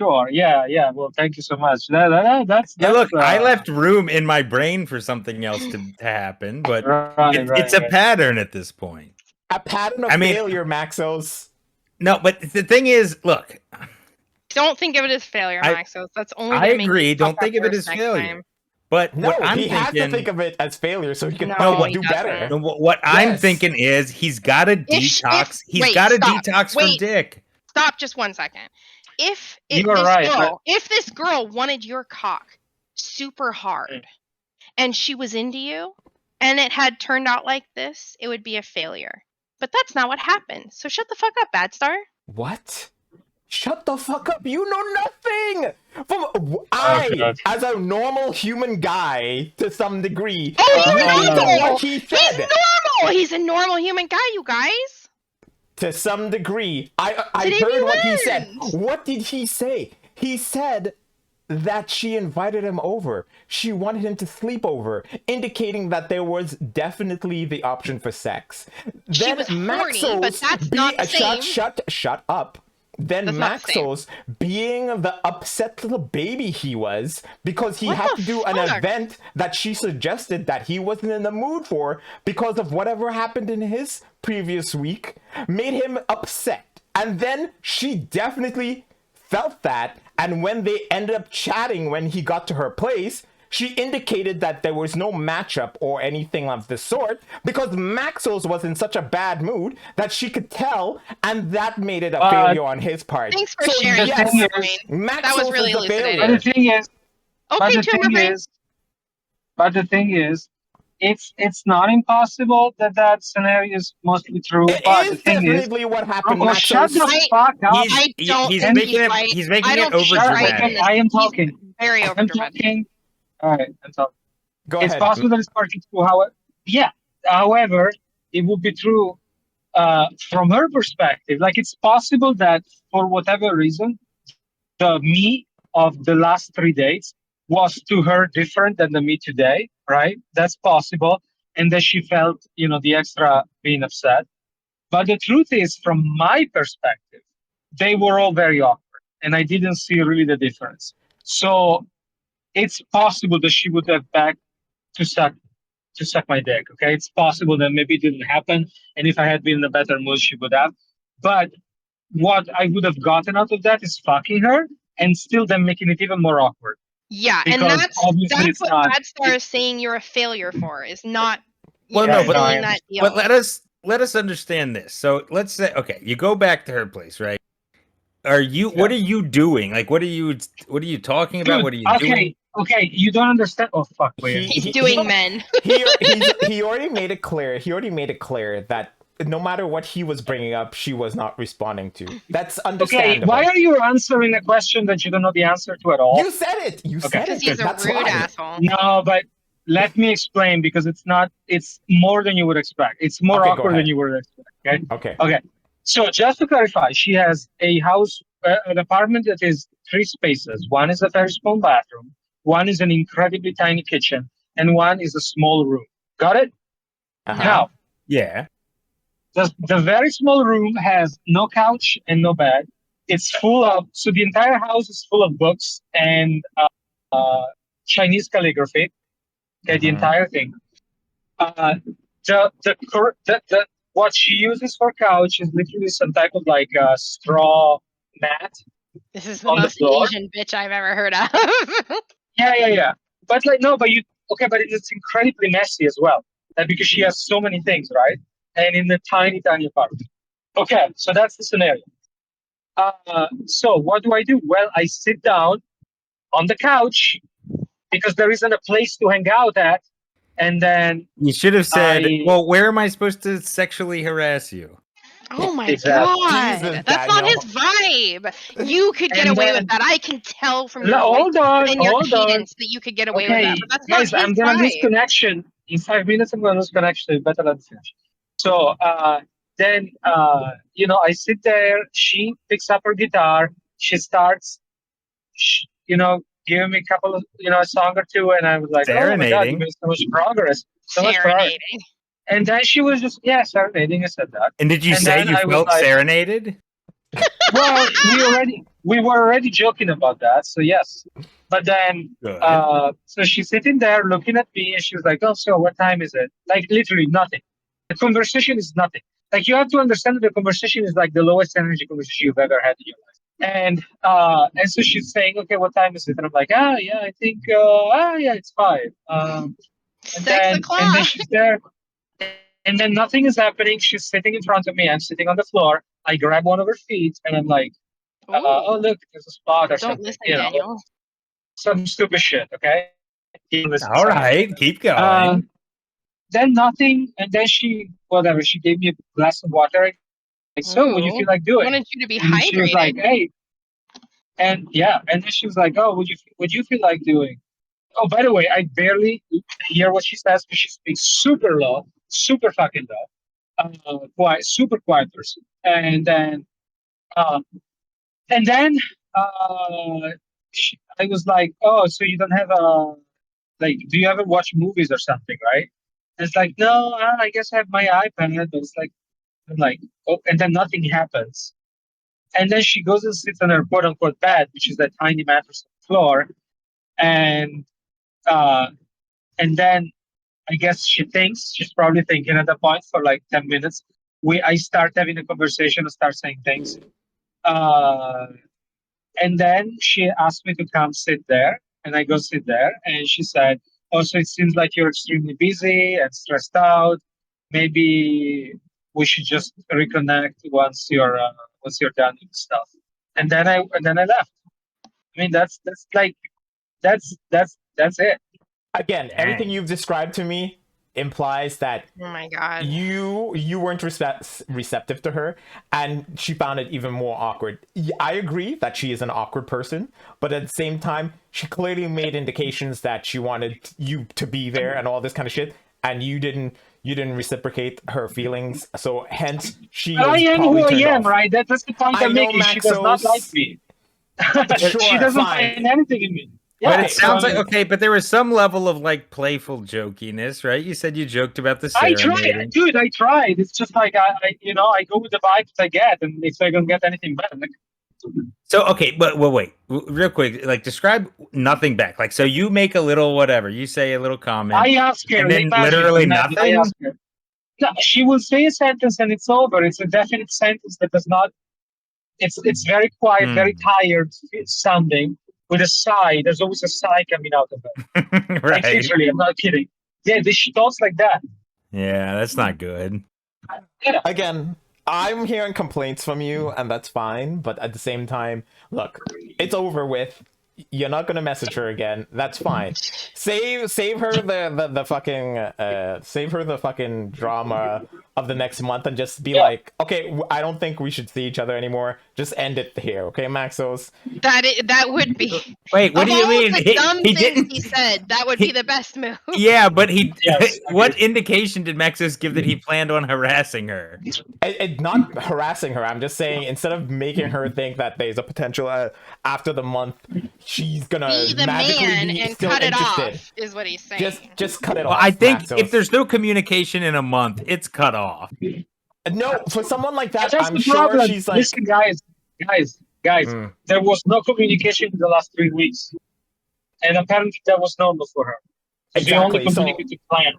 Sure. Yeah. Yeah. Well, thank you so much. Yeah, look, I left room in my brain for something else to happen, but it's a pattern at this point. A pattern of failure, Maxos. No, but the thing is, look. Don't think of it as failure, Maxos. That's only. I agree. Don't think of it as failure. Time. But no, what I'm he has thinking, to think of it as failure so he can do better. No, what I'm thinking is he's got to detox. He's got to detox from Dick. Stop just 1 second. If this girl wanted your cock super hard and she was into you and it had turned out like this, it would be a failure. But that's not what happened. So shut the fuck up, Bad Star. What? Shut the fuck up. You know nothing. As a normal human guy, to some degree, what he said. He's normal. He's a normal human guy, you guys. To some degree. I heard what he said. What did he say? He said that she invited him over. She wanted him to sleep over, indicating that there was definitely the option for sex. She was horny, but that's not the same. Shut up. Then Maxos, being the upset little baby he was, because he had to do an event that she suggested that he wasn't in the mood for because of whatever happened in his previous week, made him upset. And then she definitely felt that, and when they ended up chatting when he got to her place, she indicated that there was no matchup or anything of the sort because Maxos was in such a bad mood that she could tell, and that made it a failure on his part. Thanks for sharing. Yes, Maxos that was really elucidating. But the thing is, it's not impossible that scenario is mostly true. But the thing is, what happened. Shut the fuck up. He's making it over dramatic. I am talking. Very over dramatic. All right, I'm talking. Go ahead. It's possible that it's partly true. However, it would be true from her perspective. Like, it's possible that for whatever reason, the me of the last 3 dates was to her different than the me today, right? That's possible. And that she felt, the extra being upset. But the truth is, from my perspective, they were all very awkward. And I didn't see really the difference. So it's possible that she would have begged to suck my dick. Okay, it's possible that maybe it didn't happen, and if I had been in a better mood, she would have. But what I would have gotten out of that is fucking her, and still then making it even more awkward. Yeah, and that's what Bad Star is saying. You're a failure for is not. Well, no, but let us understand this. So let's say, okay, you go back to her place, right? What are you doing? Like, what are you talking about? What are you doing? Okay, you don't understand. Oh fuck! He's doing men. He already made it clear. He already made it clear that no matter what he was bringing up, she was not responding to. That's understandable. Okay, why are you answering a question that you don't know the answer to at all? You said it. You said it. He's a rude asshole. No, but let me explain because it's not. It's more than you would expect. It's more awkward than you would expect. Okay. So just to clarify, she has a house, an apartment that is 3 spaces. One is a very small bathroom. One is an incredibly tiny kitchen, and one is a small room. Got it? Now, yeah. The very small room has no couch and no bed. It's full of, so the entire house is full of books and Chinese calligraphy. Okay, the entire thing. What she uses for couch is literally some type of like straw mat. This is the most Asian bitch I've ever heard of. Yeah. But but it's incredibly messy as well. Because she has so many things, right? And in the tiny apartment. Okay, so that's the scenario. So what do? Well, I sit down on the couch because there isn't a place to hang out at. And then you should have said, well, where am I supposed to sexually harass you? Oh my God. Jesus, that's not his vibe. You could get away with that. I can tell from your cadence that you could get away with that. But that's not his I'm going to lose connection. In 5 minutes, I'm going to lose connection. Better not finish. So then, I sit there. She picks up her guitar. She starts, giving me a couple of, a song or two. And I was like, oh my God, you made so much progress. So much progress. And then she was just, serenading. I said that. And did you say you felt serenaded? Well, we were already joking about that, so yes. But then, so she's sitting there looking at me, and she was like, "Oh, so what time is it?" Like literally nothing. The conversation is nothing. Like you have to understand that the conversation is like the lowest energy conversation you've ever had in your life. And so she's saying, "Okay, what time is it?" And I'm like, yeah, I think, yeah, it's 5. And then she's there, and then nothing is happening. She's sitting in front of me. I'm sitting on the floor. I grab one of her feet, and I'm like, "Oh, look, there's a spot or something." Listen, Daniel. Some stupid shit. Okay. All right, keep going. Then nothing, and then she gave me a glass of water. Like, so, what do you feel like doing? I wanted you to be and hydrated. She was like, "Hey," and then she was like, "Oh, what you feel like doing?" Oh, by the way, I barely hear what she says because she speaks super low, super fucking low, super quiet person. And then, I was like, "Oh, so you don't have do you ever watch movies or something, right?" And it's like, "No, I guess I have my iPad." But it's like, I'm like, oh, and then nothing happens. And then she goes and sits on her quote unquote bed, which is that tiny mattress on the floor. And then I guess she's probably thinking at that point for like 10 minutes. I start having a conversation and start saying things. And then she asked me to come sit there, and I go sit there, and she said, "Oh, so it seems like you're extremely busy and stressed out. Maybe we should just reconnect once you're done with stuff." And then I left. I mean, that's it. Again, everything you've described to me implies that oh my god, you weren't receptive to her, and she found it even more awkward. I agree that she is an awkward person, but at the same time, she clearly made indications that she wanted you to be there and all this kind of shit, and you didn't reciprocate her feelings. So hence, she. But I am who I am, right? That's the point I'm making. Maxos, she does not like me. Sure, she doesn't find anything in me. Yeah, but it sounds like okay, but there was some level of like playful jokiness, right? You said you joked about the serenading. I tried, dude. I tried. It's just like I go with the vibes I get, and if I don't get anything better. So okay, but wait, real quick. Like, describe nothing back. Like, so you make a little whatever, you say a little comment. I ask her, and then literally nothing. I ask her. No, she will say a sentence and it's over. It's a definite sentence that does not. It's very quiet, very tired sounding. With a sigh, there's always a sigh coming out of it. Right. Like, literally, I'm not kidding. Yeah, she talks like that. Yeah, that's not good. Again, I'm hearing complaints from you, and that's fine. But at the same time, look, it's over with. You're not gonna message her again. That's fine. Save her the fucking save her the fucking drama of the next month, and just be like, okay, I don't think we should see each other anymore. Just end it here, okay, Maxos? That would be. Wait, what do you mean? He didn't. He said that would be the best move. Yeah, but what indication did Maxos give that he planned on harassing her? Not harassing her. I'm just saying, instead of making her think that there's a potential after the month, she's gonna be the magically man be and still cut it interested. off. Is what he's saying. Just cut it off. I think Maxos. if there's no communication in a month, it's cut off. No, for someone like that, That's I'm the sure problem. she's like, listen, guys. There was no communication in the last 3 weeks, and apparently that was normal for her. Exactly. The only communicative plan,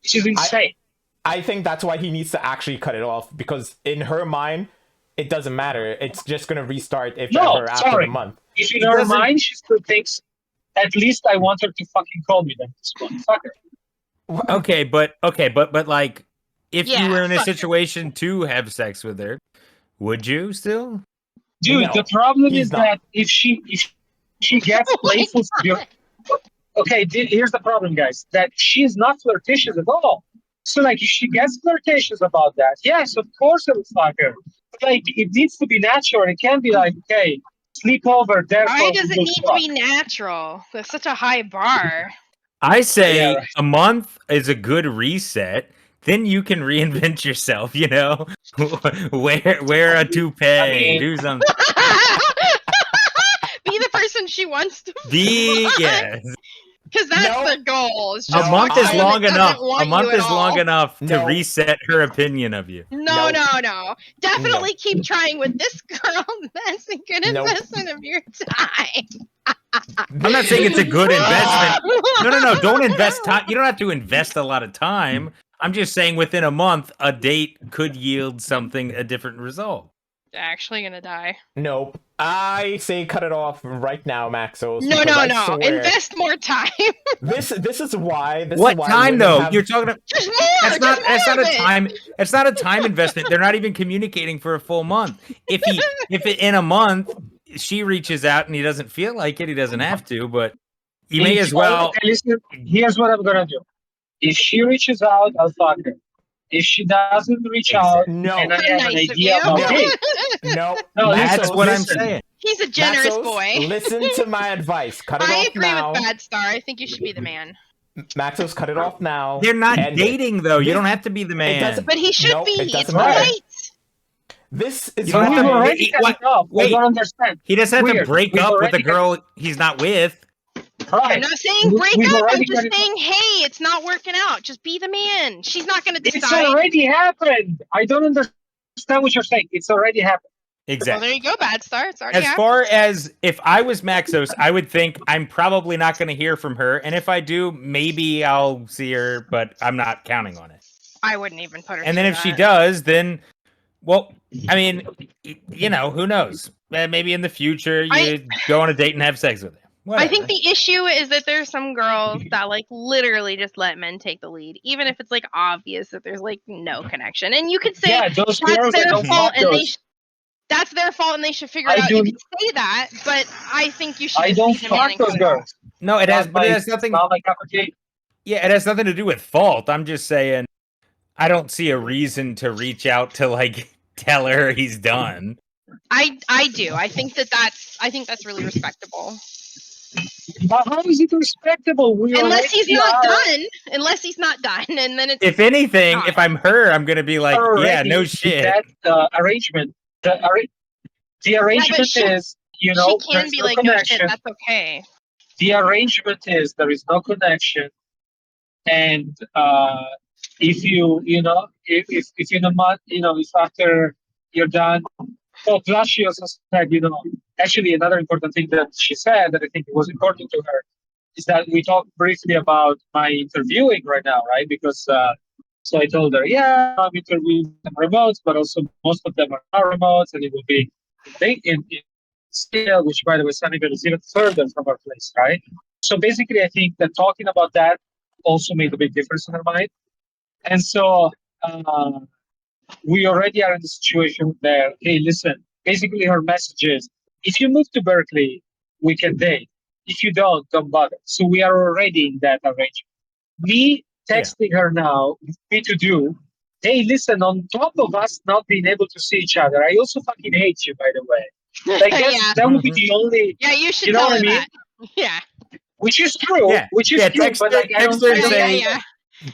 which is insane. I think that's why he needs to actually cut it off, because in her mind, it doesn't matter. It's just gonna restart after the month. If in her mind she still thinks, at least I want her to fucking call me then. Fuck her. Okay, but like, if you were in a situation to have sex with her, would you still? Dude, the problem is that if she gets playful, okay, here's the problem, guys. That she's not flirtatious at all. So, like, if she gets flirtatious about that, yes, of course I would fuck her. But, like, it needs to be natural. It can't be like, okay, sleep over. Why does it need to be natural? That's such a high bar. I say a month is a good reset. Then you can reinvent yourself, you know? wear a toupee, do something. Be the person she wants to be. Yes. Because that's the goal. A month is long enough. A month is long enough to reset her opinion of you. No. Definitely keep trying with this girl. That's a good investment of your time. I'm not saying it's a good investment. No. Don't invest time. You don't have to invest a lot of time. I'm just saying within a month, a date could yield a different result. You're actually gonna die. Nope. I say cut it off right now, Maxos. No. Invest more time. This is why. What time though? You're talking about. Just more. That's not a time. It's not a time investment. They're not even communicating for a full month. If in a month she reaches out and he doesn't feel like it, he doesn't have to. But you may as well. Okay, listen, here's what I'm gonna do. If she reaches out, I'll fuck her. If she doesn't reach out, and I have an idea about it. No, that's what I'm saying. He's a generous boy. Listen to my advice. Cut it off now. I agree with Bad Star. I think you should be the man. Maxos, cut it off now. They're not dating, though. You don't have to be the man. But he should be. It's right. This is why. Wait, I don't understand. He doesn't have to break up with a girl he's not with. Right. I'm not saying break up. I'm just saying, hey, it's not working out. Just be the man. She's not going to decide. It's already happened. I don't understand what you're saying. It's already happened. Exactly. Well, there you go, Bad Star. It's already happened. As far as if I was Maxos, I would think I'm probably not going to hear from her. And if I do, maybe I'll see her, but I'm not counting on it. I wouldn't even put her And then if she does, then, well, I mean, who knows? Maybe in the future you go on a date and have sex with her. Whatever. I think the issue is that there's some girls that literally just let men take the lead, even if it's obvious that there's no connection. And you could say those that's their fault, and that's their fault, and they should figure it out. You can say that, but I think you should. I don't fuck those girls. No, it has nothing. Not my cup of tea. Yeah, it has nothing to do with fault. I'm just saying, I don't see a reason to reach out to tell her he's done. I do. I think that's really respectable. But how is it respectable? Unless he's not done, and then it's. If anything, if I'm her, I'm gonna be like, yeah, no shit. That arrangement, the arrangement is, she can be like, no shit, that's okay. The arrangement is there is no connection, and if if in a month, if after you're done. Oh, plus she also said, actually another important thing that she said that I think was important to her is that we talked briefly about my interviewing right now, right? Because so I told her, I'm interviewing some remotes, but also most of them are not remotes, and it will be in scale, which by the way, Sunnyvale is even further from our place, right? So basically, I think that talking about that also made a big difference in her mind, and so. We already are in the situation where, hey, listen, basically her message is, if you move to Berkeley, we can date. If you don't bother. So we are already in that arrangement. Me texting her now, me to do, hey, listen, on top of us not being able to see each other, I also fucking hate you, by the way. That would be the only... Yeah, you should tell her that. Yeah. Which is true. Yeah. Which is true. Text her,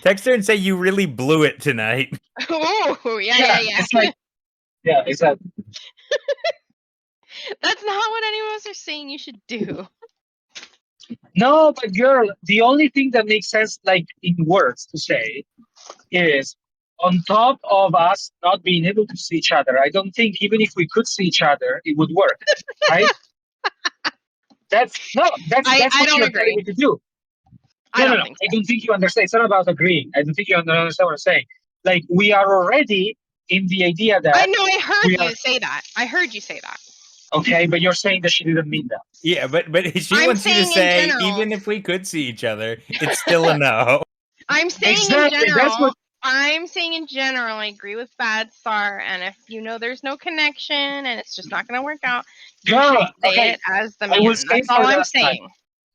text her and say you really blew it tonight. Oh, yeah. It's exactly. That's not what any of us are saying you should do. No, but girl, the only thing that makes sense, in words to say, is on top of us not being able to see each other. I don't think even if we could see each other, it would work, right? That's what you're telling me to do. No. I don't think you understand. It's not about agreeing. I don't think you understand what I'm saying. We are already in the idea that... I know, I heard you say that. I heard you say that. Okay, but you're saying that she didn't mean that. Yeah, but she wants you to say, even if we could see each other, it's still a no. I'm saying in general... I'm saying in general, I agree with Bad Star, and if there's no connection and it's just not going to work out, you should say it as the man. That's all I'm saying.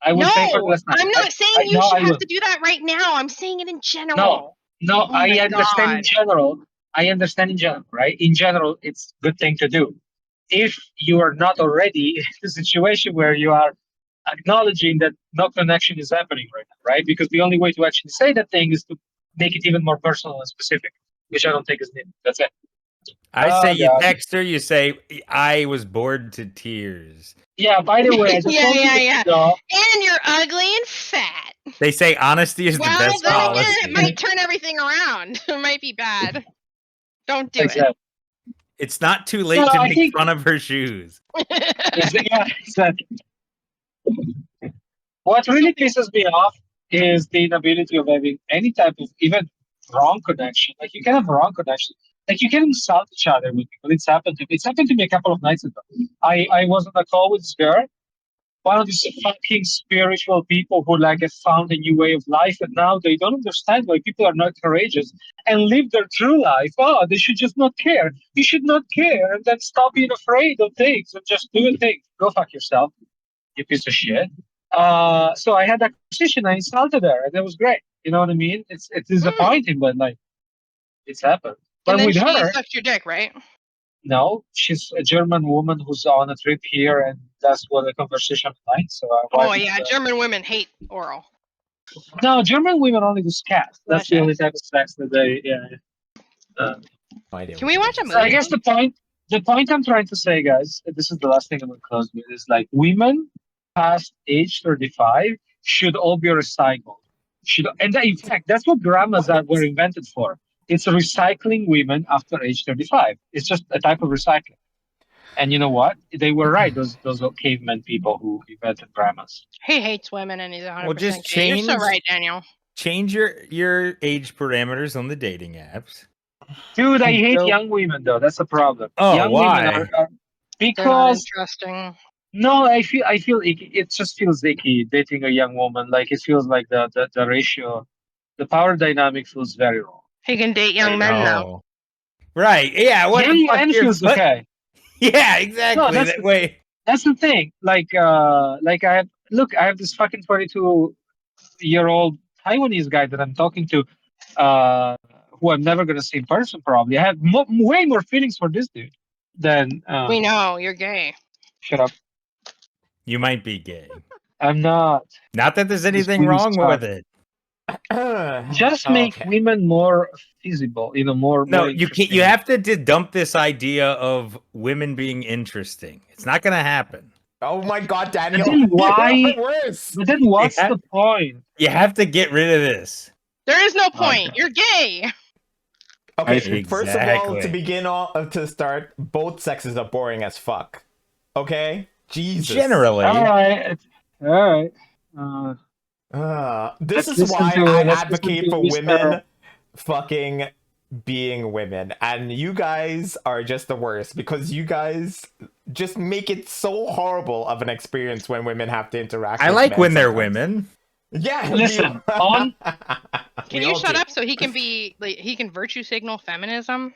I'm not saying you should have to do that right now. I'm saying it in general. No, I understand in general. I understand in general, right? In general, it's a good thing to do. If you are not already in a situation where you are acknowledging that no connection is happening right now, right? Because the only way to actually say that thing is to make it even more personal and specific, which I don't think is needed. That's it. I say you God. text her, you say, I was bored to tears. Yeah, by the way, I just want yeah. to know. And you're ugly and fat. They say honesty is the Well, best then policy. again, it might turn everything around. It might be bad. Don't do Exactly. It's not too late So to I make think- fun of her shoes. it. Yeah, exactly. What really pisses me off is the inability of having any type of even wrong connection. Like you can have wrong connection. Like you can insult each other with people. It's happened to me. It's happened to me a couple of nights ago. I was on a call with this girl, one of these fucking spiritual people who like have found a new way of life, and now they don't understand why people are not courageous and live their true life. Oh, they should just not care. You should not care, and then stop being afraid of things and just do things. Go fuck yourself, you piece of shit. So I had that conversation. I insulted her, and it was great. You know what I mean? It's disappointing, but like it's happened. But And then with she her, sucked your dick, right? no, she's a German woman who's on a trip here, and that's what the conversation was like. So Oh yeah, German women hate oral. No, German women only do scat. That's the only type of sex that they. Yeah. Can we watch a movie? So I guess the point I'm trying to say, guys, this is the last thing I'm going to close with, is like women past age 35 should all be recycled. And in fact, that's what grandmas were invented for. It's recycling women after age 35. It's just a type of recycling. And you know what? They were right. Those caveman people who invented grandmas. He hates women, and he's 100%. Well, just gay. You're so change- right, Daniel. Change your age parameters on the dating apps. Dude, I hate So- young women though. That's the problem. Oh, young why? women are They're not because interesting. no, I feel it just feels icky dating a young woman. Like it feels like the ratio, the power dynamic feels very wrong. He can date young men now. Oh. Right. Yeah. What the Young fuck men you're- feels what- okay. Yeah, exactly. No, that's- that way. That's the thing. Like I have this fucking 22-year-old Taiwanese guy that I'm talking to, who I'm never gonna see in person. Probably, I have way more feelings for this dude than. We know you're gay. Shut up. You might be gay. I'm not. Not that there's anything please wrong stop. with it. Just make Okay. women more feasible. More. No, more you can't. interesting. You have to dump this idea of women being interesting. It's not going to happen. Oh my god, Daniel. But then why- You're worse. But then what's Yeah. the point? You have to get rid of this. There is no point. Okay. You're gay. Okay, first of all, Exactly. to start, both sexes are boring as fuck. Okay? Jesus. Generally, All right. All right. This Let's is listen why to- I let's advocate listen to for Mr. women fucking being women. And you guys are just the worst because you guys just make it so horrible of an experience when women have to interact I with like men when they're sometimes. women. Yeah. Listen, on Can We you all shut do. up so he can be like he can virtue signal feminism?